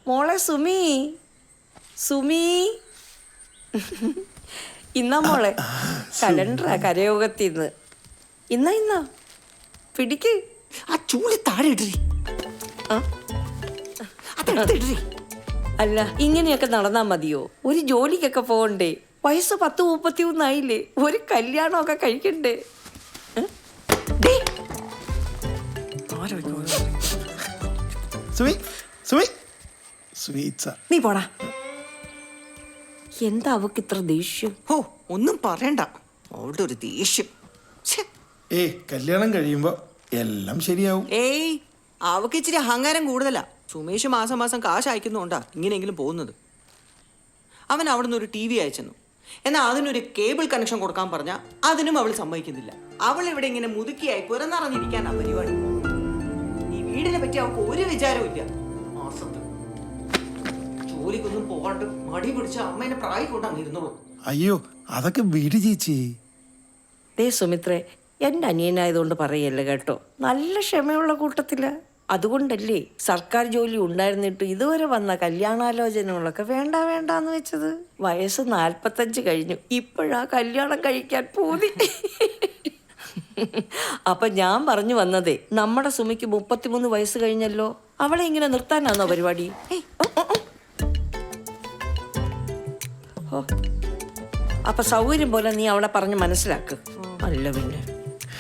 മോളെ സുമി, സുമി. ഇന്നാ മോളെ കലണ്ടറാ കരയോഗത്തിന്ന്. ഇന്നാ പിടിക്ക്. ആ ചൂല് താഴെ ഇടറി. അല്ല, ഇങ്ങനെയൊക്കെ നടന്നാ മതിയോ? ഒരു ജോലിക്കൊക്കെ പോകണ്ടേ? വയസ്സ് 10-31 ആയില്ലേ? ഒരു കല്യാണമൊക്കെ കഴിക്കണ്ടേ? നീ പോടാ. എന്താ അവക്ക് ഇത്ര ദേഷ്യം? ഓ, ഒന്നും പറയണ്ട, അവളുടെ ഒരു ദേഷ്യം. കല്യാണം കഴിയുമ്പോ എല്ലാം ശരിയാവും. ഏയ്, അവക്ക് ഇച്ചിരി അഹങ്കാരം കൂടുതലാ. സുമേഷ് മാസം മാസം കാശ് അയക്കുന്നുണ്ടാ ഇങ്ങനെയെങ്കിലും പോകുന്നത്. അവൻ അവിടെ നിന്ന് ഒരു TV അയച്ചെന്നു. എന്നാൽ അതിനൊരു കേബിൾ കണക്ഷൻ കൊടുക്കാൻ പറഞ്ഞാൽ അതിനും അവൾ സമ്മതിക്കുന്നില്ല. അവൾ ഇവിടെ ഇങ്ങനെ മുതുക്കിയായി പുറന്നറിഞ്ഞിരിക്കാനാ പരിപാടി. ഈ വീടിനെ പറ്റി അവൾക്ക് ഒരു വിചാരവും ഇല്ല. മാസത്ത് ജോലിക്കൊന്നും പോകാണ്ട് മടി പിടിച്ച അമ്മേനെ പ്രായം കൊണ്ടാണ് ഇരുന്നോളൂ. അയ്യോ, അതൊക്കെ വീട് ചേച്ചി. ദേ സുമിത്രേ, എൻ്റെ അനിയനായതുകൊണ്ട് പറയല്ല കേട്ടോ. നല്ല ക്ഷമയുള്ള കൂട്ടത്തില. അതുകൊണ്ടല്ലേ സർക്കാർ ജോലി ഉണ്ടായിരുന്നിട്ട് ഇതുവരെ വന്ന കല്യാണാലോചനകളൊക്കെ വേണ്ടാന്ന് വെച്ചത്. വയസ്സ് 45 കഴിഞ്ഞു, ഇപ്പോഴാ കല്യാണം കഴിക്കാൻ പൂതി. അപ്പൊ ഞാൻ പറഞ്ഞു വന്നതേ, നമ്മുടെ സുമിക്ക് 33 വയസ്സ് കഴിഞ്ഞല്ലോ. അവളെ ഇങ്ങനെ നിർത്താനാണോ പരിപാടി? അപ്പൊ സൗകര്യം പോലെ നീ അവളെ പറഞ്ഞ് മനസ്സിലാക്ക്. അല്ല പിന്നെ